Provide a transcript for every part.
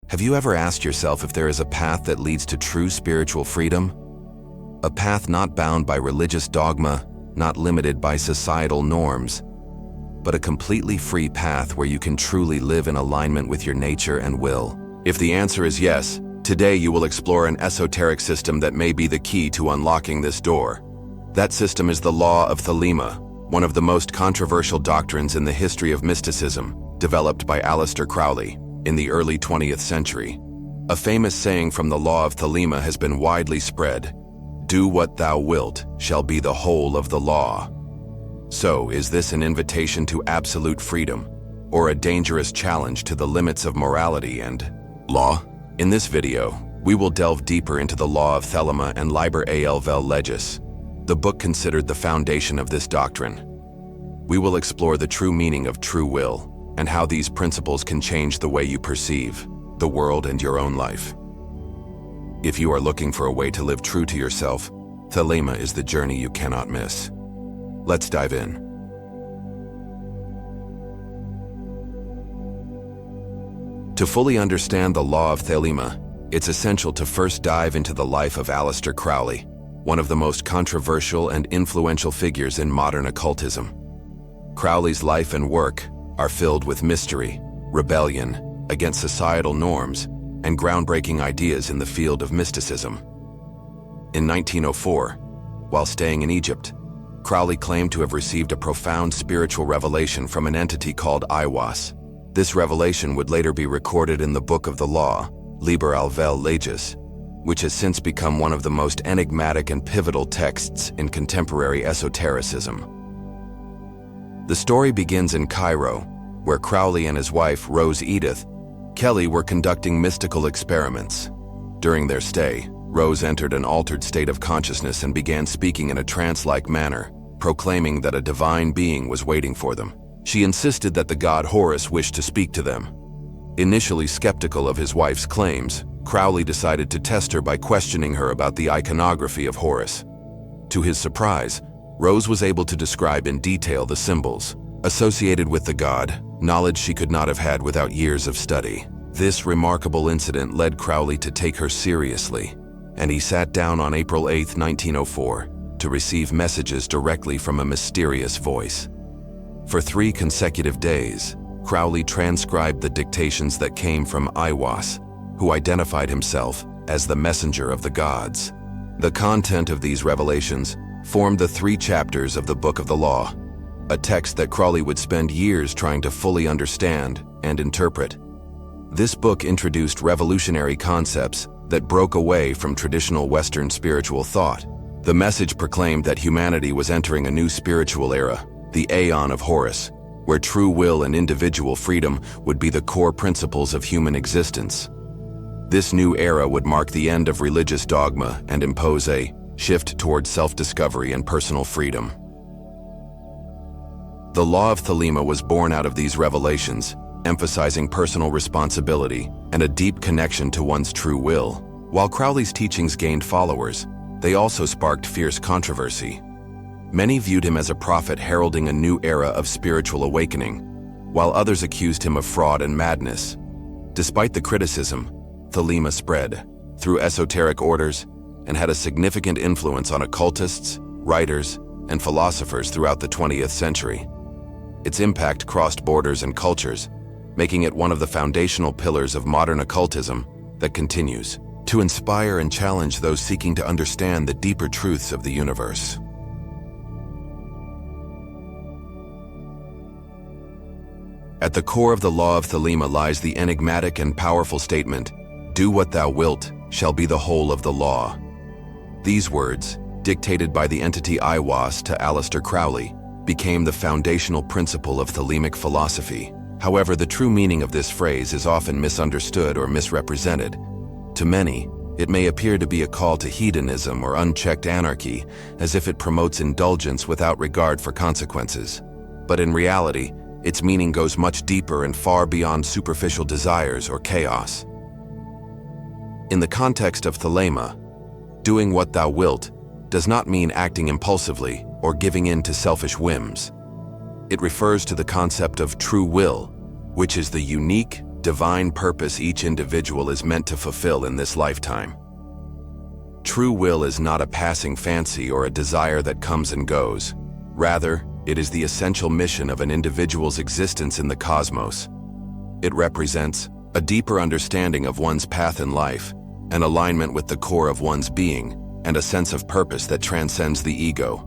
Have you ever asked yourself if there is a path that leads to true spiritual freedom? A path not bound by religious dogma, not limited by societal norms, but a completely free path where you can truly live in alignment with your nature and will? If the answer is yes, today you will explore an esoteric system that may be the key to unlocking this door. That system is the Law of Thelema, one of the most controversial doctrines in the history of mysticism, developed by Aleister Crowley in the early 20th century. A famous saying from the Law of Thelema has been widely spread: "Do what thou wilt shall be the whole of the law." So, is this an invitation to absolute freedom, or a dangerous challenge to the limits of morality and law? In this video, we will delve deeper into the Law of Thelema and Liber AL vel Legis, the book considered the foundation of this doctrine. We will explore the true meaning of true will, and how these principles can change the way you perceive the world and your own life. If you are looking for a way to live true to yourself, Thelema is the journey you cannot miss. Let's dive in. To fully understand the Law of Thelema, it's essential to first dive into the life of Aleister Crowley, one of the most controversial and influential figures in modern occultism. Crowley's life and work are filled with mystery, rebellion against societal norms, and groundbreaking ideas in the field of mysticism. In 1904, while staying in Egypt, Crowley claimed to have received a profound spiritual revelation from an entity called Aiwass. This revelation would later be recorded in the Book of the Law, Liber AL vel Legis, which has since become one of the most enigmatic and pivotal texts in contemporary esotericism. The story begins in Cairo, where Crowley and his wife, Rose Edith Kelly, were conducting mystical experiments. During their stay, Rose entered an altered state of consciousness and began speaking in a trance-like manner, proclaiming that a divine being was waiting for them. She insisted that the god Horus wished to speak to them. Initially skeptical of his wife's claims, Crowley decided to test her by questioning her about the iconography of Horus. To his surprise, Rose was able to describe in detail the symbols associated with the god, knowledge she could not have had without years of study. This remarkable incident led Crowley to take her seriously, and he sat down on April 8, 1904, to receive messages directly from a mysterious voice. For 3 consecutive days, Crowley transcribed the dictations that came from Aiwass, who identified himself as the messenger of the gods. The content of these revelations formed the 3 chapters of the Book of the Law, a text that Crowley would spend years trying to fully understand and interpret. This book introduced revolutionary concepts that broke away from traditional Western spiritual thought. The message proclaimed that humanity was entering a new spiritual era, the Aeon of Horus, where true will and individual freedom would be the core principles of human existence. This new era would mark the end of religious dogma and impose a shift towards self-discovery and personal freedom. The Law of Thelema was born out of these revelations, emphasizing personal responsibility and a deep connection to one's true will. While Crowley's teachings gained followers, they also sparked fierce controversy. Many viewed him as a prophet heralding a new era of spiritual awakening, while others accused him of fraud and madness. Despite the criticism, Thelema spread through esoteric orders and had a significant influence on occultists, writers, and philosophers throughout the 20th century. Its impact crossed borders and cultures, making it one of the foundational pillars of modern occultism that continues to inspire and challenge those seeking to understand the deeper truths of the universe. At the core of the Law of Thelema lies the enigmatic and powerful statement, "Do what thou wilt shall be the whole of the law." These words, dictated by the entity Aiwass to Aleister Crowley, became the foundational principle of Thelemic philosophy. However, the true meaning of this phrase is often misunderstood or misrepresented. To many, it may appear to be a call to hedonism or unchecked anarchy, as if it promotes indulgence without regard for consequences. But in reality, its meaning goes much deeper and far beyond superficial desires or chaos. In the context of Thelema, doing what thou wilt does not mean acting impulsively or giving in to selfish whims. It refers to the concept of true will, which is the unique, divine purpose each individual is meant to fulfill in this lifetime. True will is not a passing fancy or a desire that comes and goes. Rather, it is the essential mission of an individual's existence in the cosmos. It represents a deeper understanding of one's path in life, an alignment with the core of one's being, and a sense of purpose that transcends the ego.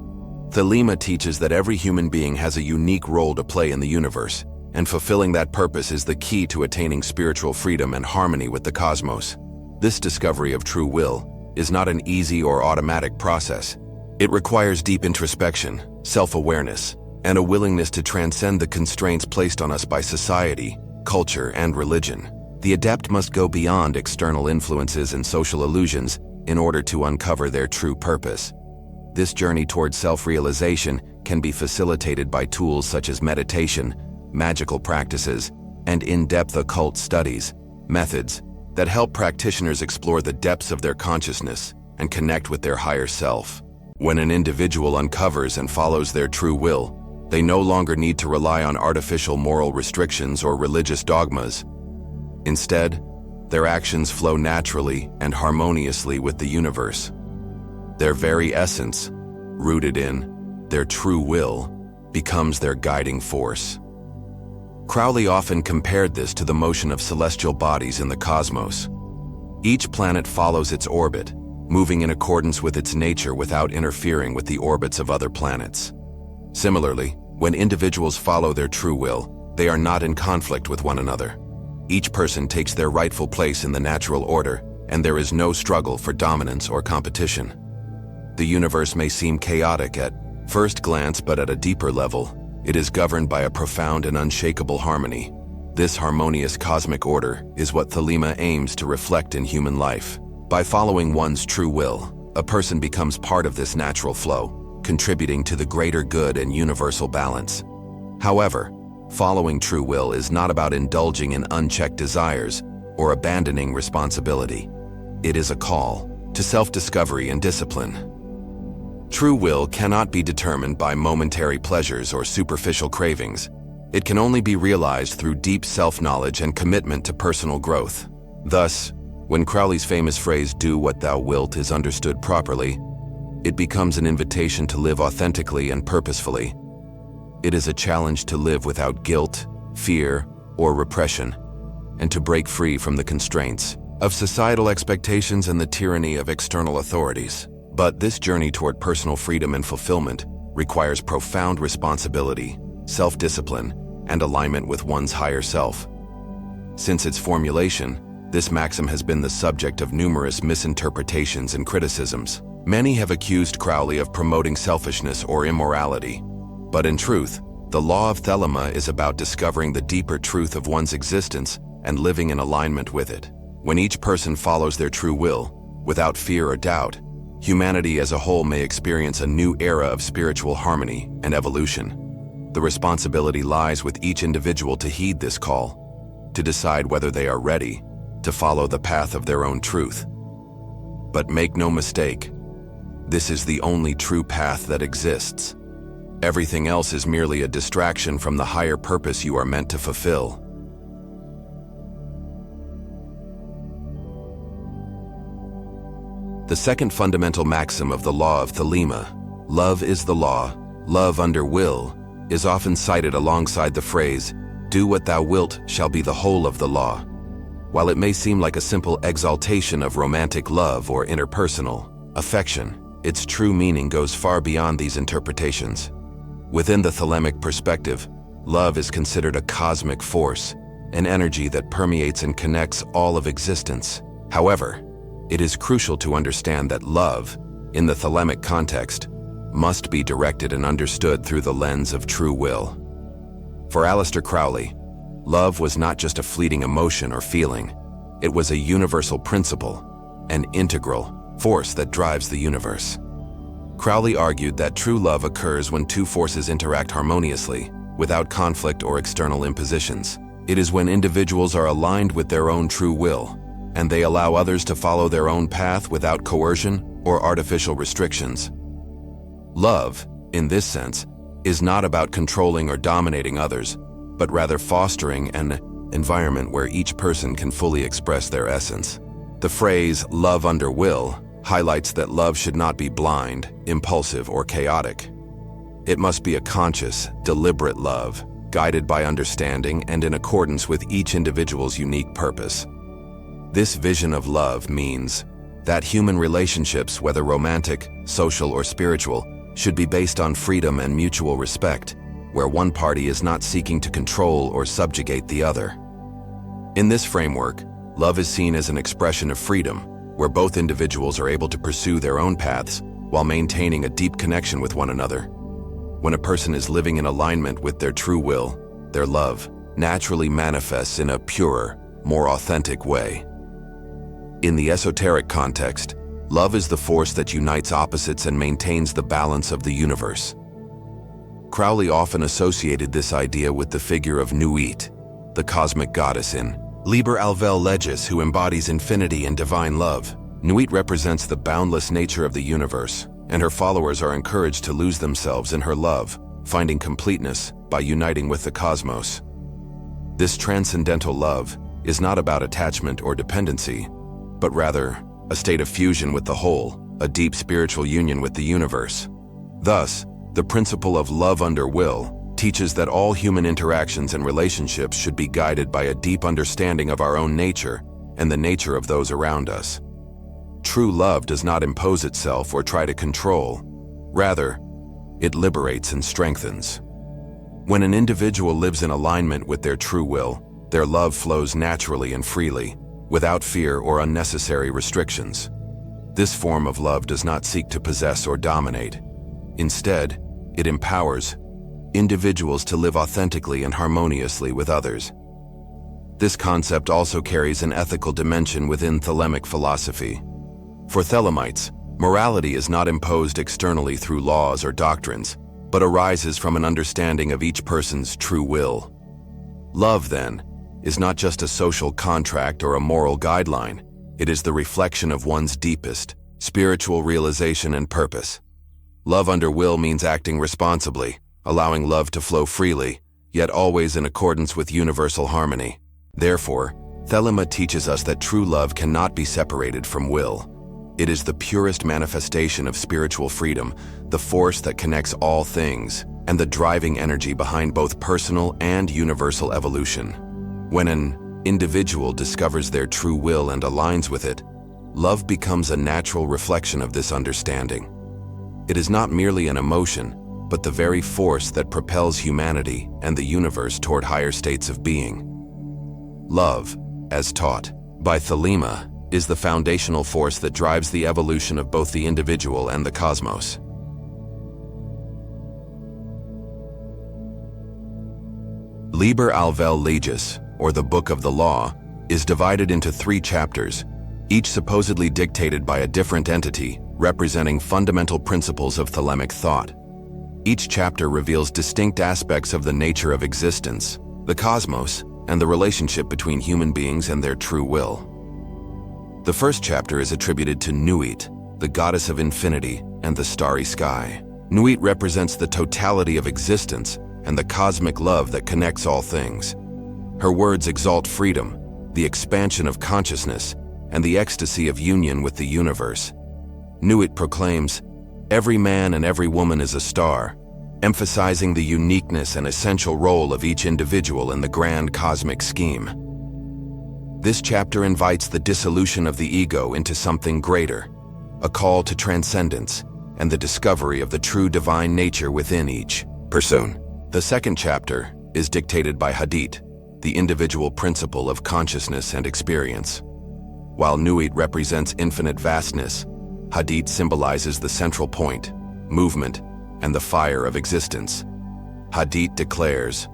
Thelema teaches that every human being has a unique role to play in the universe, and fulfilling that purpose is the key to attaining spiritual freedom and harmony with the cosmos. This discovery of true will is not an easy or automatic process. It requires deep introspection, self-awareness, and a willingness to transcend the constraints placed on us by society, culture, and religion. The adept must go beyond external influences and social illusions in order to uncover their true purpose. This journey toward self-realization can be facilitated by tools such as meditation, magical practices, and in-depth occult studies, methods that help practitioners explore the depths of their consciousness and connect with their higher self. When an individual uncovers and follows their true will, they no longer need to rely on artificial moral restrictions or religious dogmas. Instead, their actions flow naturally and harmoniously with the universe. Their very essence, rooted in their true will, becomes their guiding force. Crowley often compared this to the motion of celestial bodies in the cosmos. Each planet follows its orbit, moving in accordance with its nature without interfering with the orbits of other planets. Similarly, when individuals follow their true will, they are not in conflict with one another. Each person takes their rightful place in the natural order, and there is no struggle for dominance or competition. The universe may seem chaotic at first glance, but at a deeper level, it is governed by a profound and unshakable harmony. This harmonious cosmic order is what Thelema aims to reflect in human life. By following one's true will, a person becomes part of this natural flow, contributing to the greater good and universal balance. However, following true will is not about indulging in unchecked desires or abandoning responsibility. It is a call to self-discovery and discipline. True will cannot be determined by momentary pleasures or superficial cravings. It can only be realized through deep self-knowledge and commitment to personal growth. Thus, when Crowley's famous phrase, "Do what thou wilt," is understood properly, it becomes an invitation to live authentically and purposefully. It is a challenge to live without guilt, fear, or repression, and to break free from the constraints of societal expectations and the tyranny of external authorities. But this journey toward personal freedom and fulfillment requires profound responsibility, self-discipline, and alignment with one's higher self. Since its formulation, this maxim has been the subject of numerous misinterpretations and criticisms. Many have accused Crowley of promoting selfishness or immorality. But in truth, the law of Thelema is about discovering the deeper truth of one's existence and living in alignment with it. When each person follows their true will, without fear or doubt, humanity as a whole may experience a new era of spiritual harmony and evolution. The responsibility lies with each individual to heed this call, to decide whether they are ready to follow the path of their own truth. But make no mistake, this is the only true path that exists. Everything else is merely a distraction from the higher purpose you are meant to fulfill. The second fundamental maxim of the law of Thelema, love is the law, love under will, is often cited alongside the phrase, "Do what thou wilt shall be the whole of the law." While it may seem like a simple exaltation of romantic love or interpersonal affection, its true meaning goes far beyond these interpretations. Within the Thelemic perspective, love is considered a cosmic force, an energy that permeates and connects all of existence. However, it is crucial to understand that love, in the Thelemic context, must be directed and understood through the lens of true will. For Aleister Crowley, love was not just a fleeting emotion or feeling. It was a universal principle, an integral force that drives the universe. Crowley argued that true love occurs when two forces interact harmoniously, without conflict or external impositions. It is when individuals are aligned with their own true will, and they allow others to follow their own path without coercion or artificial restrictions. Love, in this sense, is not about controlling or dominating others, but rather fostering and environment where each person can fully express their essence. The phrase, love under will, highlights that love should not be blind, impulsive, or chaotic. It must be a conscious, deliberate love, guided by understanding and in accordance with each individual's unique purpose. This vision of love means that human relationships, whether romantic, social, or spiritual, should be based on freedom and mutual respect, where one party is not seeking to control or subjugate the other. In this framework, love is seen as an expression of freedom, where both individuals are able to pursue their own paths while maintaining a deep connection with one another. When a person is living in alignment with their true will, their love naturally manifests in a purer, more authentic way. In the esoteric context, love is the force that unites opposites and maintains the balance of the universe. Crowley often associated this idea with the figure of Nuit, the cosmic goddess in Liber AL vel Legis, who embodies infinity and divine love. Nuit represents the boundless nature of the universe, and her followers are encouraged to lose themselves in her love, finding completeness by uniting with the cosmos. This transcendental love is not about attachment or dependency, but rather a state of fusion with the whole, a deep spiritual union with the universe. Thus, the principle of love under will teaches that all human interactions and relationships should be guided by a deep understanding of our own nature and the nature of those around us. True love does not impose itself or try to control. Rather, it liberates and strengthens. When an individual lives in alignment with their true will, their love flows naturally and freely, without fear or unnecessary restrictions. This form of love does not seek to possess or dominate. Instead, it empowers individuals to live authentically and harmoniously with others. This concept also carries an ethical dimension within Thelemic philosophy. For Thelemites, morality is not imposed externally through laws or doctrines, but arises from an understanding of each person's true will. Love, then, is not just a social contract or a moral guideline. It is the reflection of one's deepest, spiritual realization and purpose. Love under will means acting responsibly, allowing love to flow freely, yet always in accordance with universal harmony. Therefore, Thelema teaches us that true love cannot be separated from will. It is the purest manifestation of spiritual freedom, the force that connects all things, and the driving energy behind both personal and universal evolution. When an individual discovers their true will and aligns with it, love becomes a natural reflection of this understanding. It is not merely an emotion, but the very force that propels humanity and the universe toward higher states of being. Love, as taught by Thelema, is the foundational force that drives the evolution of both the individual and the cosmos. Liber AL vel Legis, or the Book of the Law, is divided into 3 chapters, each supposedly dictated by a different entity, representing fundamental principles of Thelemic thought. Each chapter reveals distinct aspects of the nature of existence, the cosmos, and the relationship between human beings and their true will. The first chapter is attributed to Nuit, the goddess of infinity and the starry sky. Nuit represents the totality of existence and the cosmic love that connects all things. Her words exalt freedom, the expansion of consciousness, and the ecstasy of union with the universe. Nuit proclaims, "Every man and every woman is a star," emphasizing the uniqueness and essential role of each individual in the grand cosmic scheme. This chapter invites the dissolution of the ego into something greater, a call to transcendence and the discovery of the true divine nature within each person. The second chapter is dictated by Hadith, the individual principle of consciousness and experience. While Nuit represents infinite vastness, Hadith symbolizes the central point, movement, and the fire of existence. Hadith declares,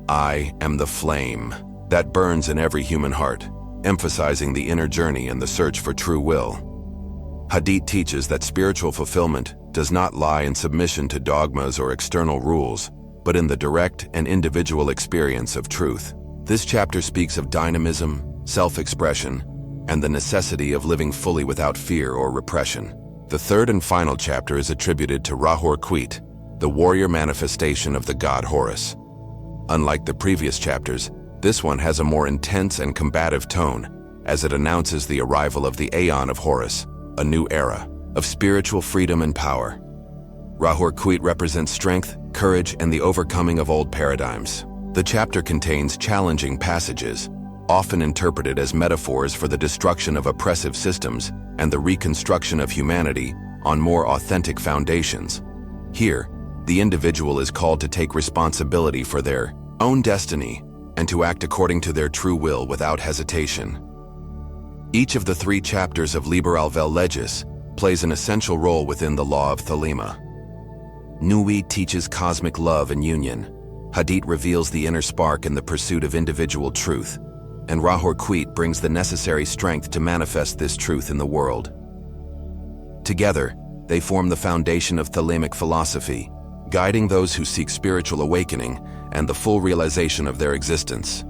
"I am the flame that burns in every human heart," emphasizing the inner journey and the search for true will. Hadith teaches that spiritual fulfillment does not lie in submission to dogmas or external rules, but in the direct and individual experience of truth. This chapter speaks of dynamism, self-expression, and the necessity of living fully without fear or repression. The third and final chapter is attributed to Ra-Hoor-Khuit, the warrior manifestation of the god Horus. Unlike the previous chapters, This one has a more intense and combative tone, as it announces the arrival of the Aeon of Horus, a new era of spiritual freedom and power. Rahur Kuit represents strength, courage, and the overcoming of old paradigms. The chapter contains challenging passages, often interpreted as metaphors for the destruction of oppressive systems and the reconstruction of humanity on more authentic foundations. Here, the individual is called to take responsibility for their own destiny and to act according to their true will without hesitation. Each of the 3 chapters of Liber AL vel Legis plays an essential role within the law of Thelema. Nui teaches cosmic love and union. Hadith reveals the inner spark in the pursuit of individual truth, and Rahur Kuit brings the necessary strength to manifest this truth in the world. Together, they form the foundation of Thelemic philosophy, guiding those who seek spiritual awakening and the full realization of their existence.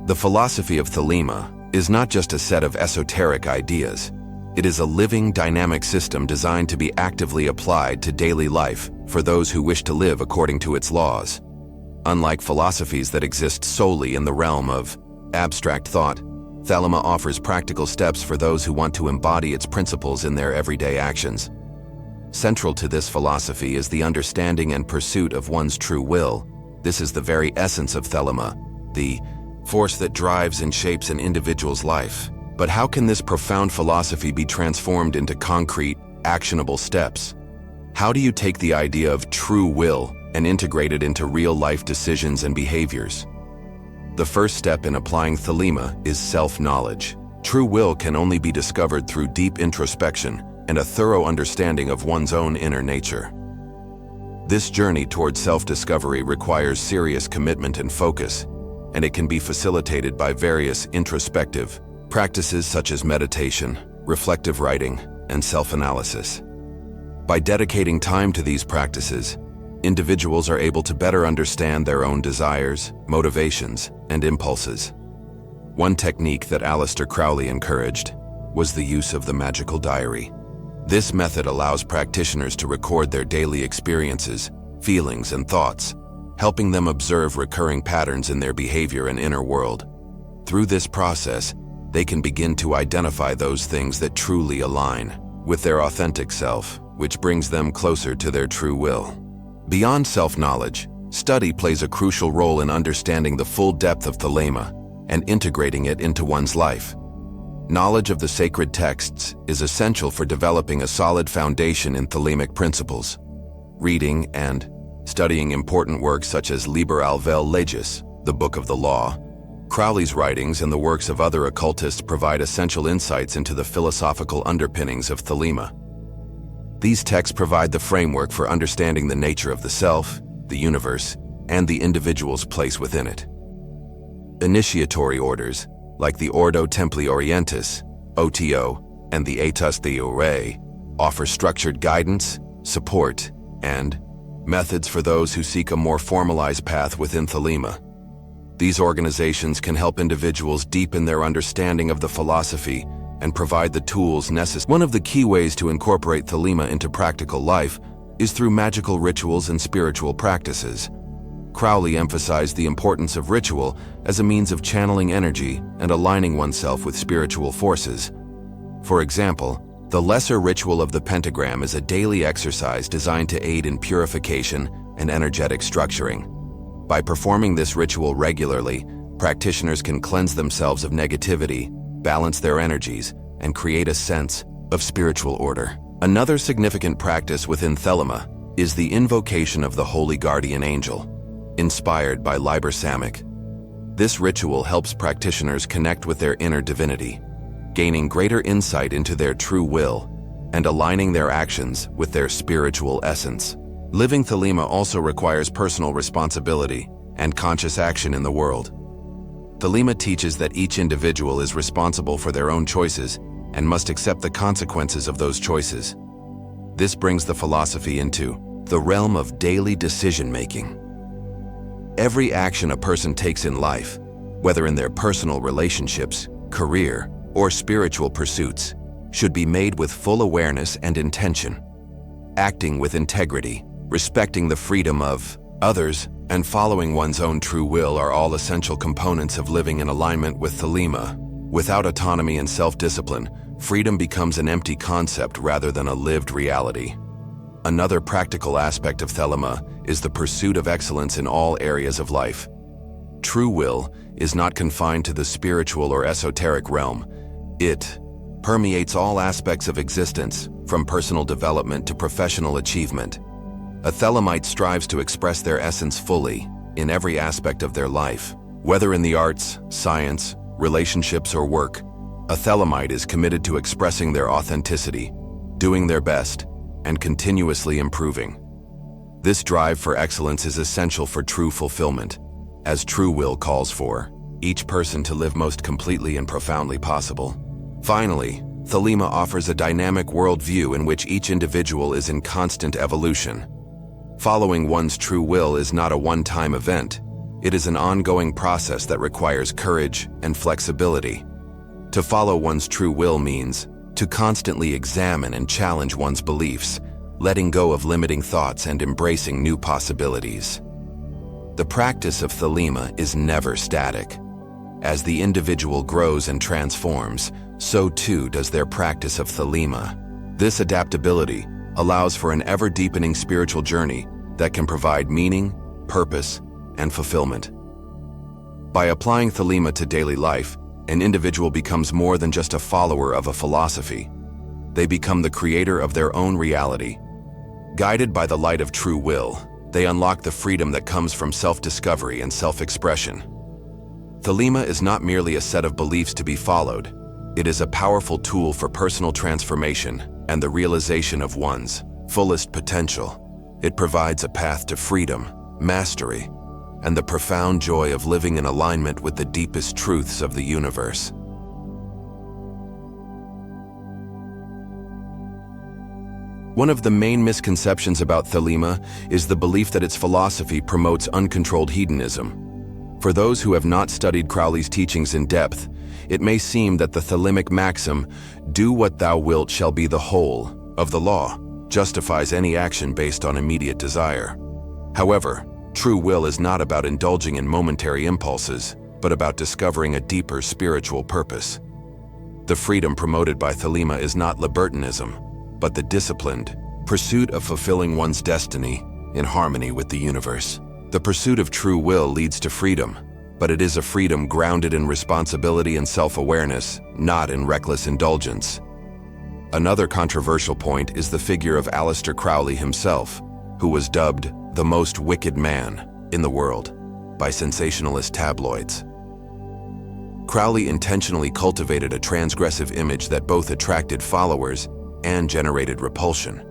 The philosophy of Thelema is not just a set of esoteric ideas. It is a living, dynamic system designed to be actively applied to daily life for those who wish to live according to its laws. Unlike philosophies that exist solely in the realm of abstract thought, Thelema offers practical steps for those who want to embody its principles in their everyday actions. Central to this philosophy is the understanding and pursuit of one's true will. This is the very essence of Thelema, the force that drives and shapes an individual's life. But how can this profound philosophy be transformed into concrete, actionable steps? How do you take the idea of true will and integrate it into real-life decisions and behaviors? The first step in applying Thelema is self-knowledge. True will can only be discovered through deep introspection and a thorough understanding of one's own inner nature. This journey toward self-discovery requires serious commitment and focus, and it can be facilitated by various introspective practices such as meditation, reflective writing, and self-analysis. By dedicating time to these practices, individuals are able to better understand their own desires, motivations, and impulses. One technique that Aleister Crowley encouraged was the use of the magical diary. This method allows practitioners to record their daily experiences, feelings, and thoughts, helping them observe recurring patterns in their behavior and inner world. Through this process, they can begin to identify those things that truly align with their authentic self, which brings them closer to their true will. Beyond self-knowledge, study plays a crucial role in understanding the full depth of Thelema and integrating it into one's life. Knowledge of the sacred texts is essential for developing a solid foundation in Thelemic principles. Reading and studying important works such as Liber AL vel Legis, the Book of the Law, Crowley's writings and the works of other occultists provide essential insights into the philosophical underpinnings of Thelema. These texts provide the framework for understanding the nature of the self, the universe, and the individual's place within it. Initiatory orders, like the Ordo Templi Orientis, OTO, and the Aetus Theorae, offer structured guidance, support, and methods for those who seek a more formalized path within Thelema. These organizations can help individuals deepen their understanding of the philosophy and provide the tools necessary. One of the key ways to incorporate Thelema into practical life is through magical rituals and spiritual practices. Crowley emphasized the importance of ritual as a means of channeling energy and aligning oneself with spiritual forces. For example, the lesser ritual of the pentagram is a daily exercise designed to aid in purification and energetic structuring. By performing this ritual regularly, practitioners can cleanse themselves of negativity, balance their energies, and create a sense of spiritual order. Another significant practice within Thelema is the invocation of the Holy Guardian Angel, inspired by Liber Samic. This ritual helps practitioners connect with their inner divinity, gaining greater insight into their true will and aligning their actions with their spiritual essence. Living Thelema also requires personal responsibility and conscious action in the world. Thelema teaches that each individual is responsible for their own choices and must accept the consequences of those choices. This brings the philosophy into the realm of daily decision-making. Every action a person takes in life, whether in their personal relationships, career, or spiritual pursuits, should be made with full awareness and intention. Acting with integrity, respecting the freedom of others, and following one's own true will are all essential components of living in alignment with Thelema. Without autonomy and self-discipline, freedom becomes an empty concept rather than a lived reality. Another practical aspect of Thelema is the pursuit of excellence in all areas of life. True will is not confined to the spiritual or esoteric realm. It permeates all aspects of existence, from personal development to professional achievement. A Thelemite strives to express their essence fully in every aspect of their life. Whether in the arts, science, relationships, or work, a Thelemite is committed to expressing their authenticity, doing their best, and continuously improving. This drive for excellence is essential for true fulfillment, as true will calls for each person to live most completely and profoundly possible. Finally, Thelema offers a dynamic worldview in which each individual is in constant evolution. Following one's true will is not a one-time event. It is an ongoing process that requires courage and flexibility. To follow one's true will means to constantly examine and challenge one's beliefs, letting go of limiting thoughts and embracing new possibilities. The practice of Thelema is never static. As the individual grows and transforms, so too does their practice of Thelema. This adaptability allows for an ever-deepening spiritual journey that can provide meaning, purpose, and fulfillment. By applying Thelema to daily life, an individual becomes more than just a follower of a philosophy. They become the creator of their own reality. Guided by the light of true will, they unlock the freedom that comes from self-discovery and self-expression. Thelema is not merely a set of beliefs to be followed. It is a powerful tool for personal transformation and the realization of one's fullest potential. It provides a path to freedom, mastery, and the profound joy of living in alignment with the deepest truths of the universe. One of the main misconceptions about Thelema is the belief that its philosophy promotes uncontrolled hedonism. For those who have not studied Crowley's teachings in depth, it may seem that the Thelemic maxim, "Do what thou wilt shall be the whole" of the law, justifies any action based on immediate desire. However, true will is not about indulging in momentary impulses, but about discovering a deeper spiritual purpose. The freedom promoted by Thelema is not libertinism, but the disciplined pursuit of fulfilling one's destiny in harmony with the universe. The pursuit of true will leads to freedom, but it is a freedom grounded in responsibility and self-awareness, not in reckless indulgence. Another controversial point is the figure of Aleister Crowley himself, who was dubbed the most wicked man in the world by sensationalist tabloids. Crowley intentionally cultivated a transgressive image that both attracted followers and generated repulsion.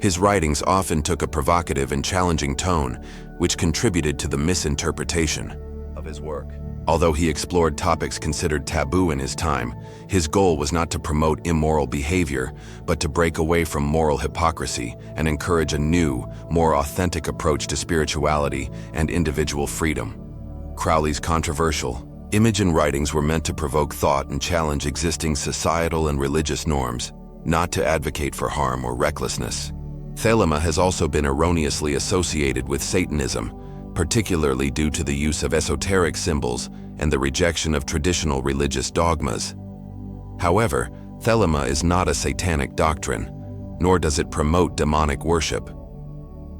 His writings often took a provocative and challenging tone, which contributed to the misinterpretation of his work. Although he explored topics considered taboo in his time, his goal was not to promote immoral behavior, but to break away from moral hypocrisy and encourage a new, more authentic approach to spirituality and individual freedom. Crowley's controversial image and writings were meant to provoke thought and challenge existing societal and religious norms, not to advocate for harm or recklessness. Thelema has also been erroneously associated with Satanism, particularly due to the use of esoteric symbols and the rejection of traditional religious dogmas. However, Thelema is not a satanic doctrine, nor does it promote demonic worship.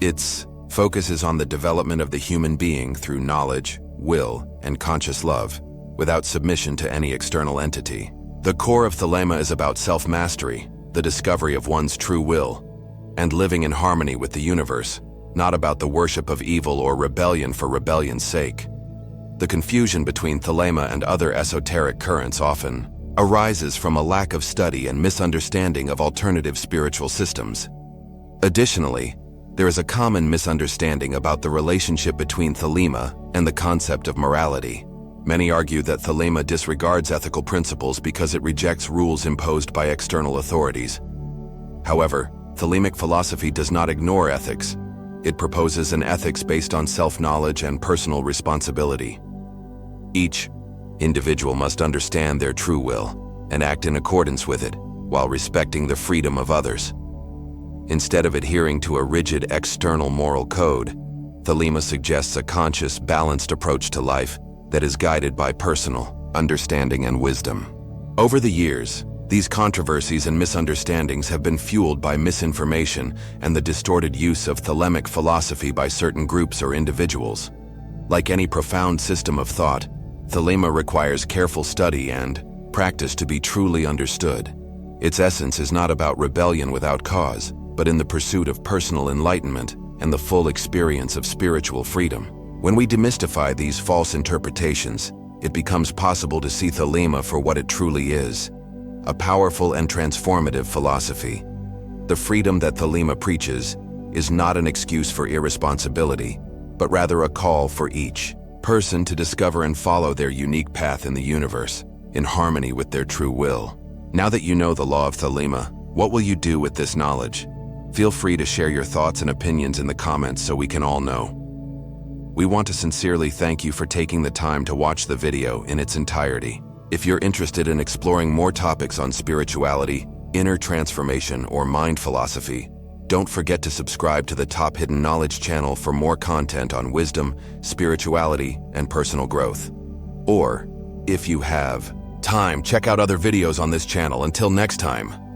Its focus is on the development of the human being through knowledge, will, and conscious love, without submission to any external entity. The core of Thelema is about self-mastery, the discovery of one's true will, and living in harmony with the universe, not about the worship of evil or rebellion for rebellion's sake. The confusion between Thelema and other esoteric currents often arises from a lack of study and misunderstanding of alternative spiritual systems. Additionally, there is a common misunderstanding about the relationship between Thelema and the concept of morality. Many argue that Thelema disregards ethical principles because it rejects rules imposed by external authorities. However, Thelemic philosophy does not ignore ethics. It proposes an ethics based on self-knowledge and personal responsibility. Each individual must understand their true will and act in accordance with it, while respecting the freedom of others. Instead of adhering to a rigid external moral code, Thelema suggests a conscious, balanced approach to life that is guided by personal understanding and wisdom. Over the years, these controversies and misunderstandings have been fueled by misinformation and the distorted use of Thelemic philosophy by certain groups or individuals. Like any profound system of thought, Thelema requires careful study and practice to be truly understood. Its essence is not about rebellion without cause, but in the pursuit of personal enlightenment and the full experience of spiritual freedom. When we demystify these false interpretations, it becomes possible to see Thelema for what it truly is, a powerful and transformative philosophy. The freedom that Thelema preaches is not an excuse for irresponsibility, but rather a call for each person to discover and follow their unique path in the universe, in harmony with their true will. Now that you know the law of Thelema, what will you do with this knowledge? Feel free to share your thoughts and opinions in the comments so we can all know. We want to sincerely thank you for taking the time to watch the video in its entirety. If you're interested in exploring more topics on spirituality, inner transformation, or mind philosophy, don't forget to subscribe to the Top Hidden Knowledge channel for more content on wisdom, spirituality, and personal growth. Or, if you have time, check out other videos on this channel. Until next time.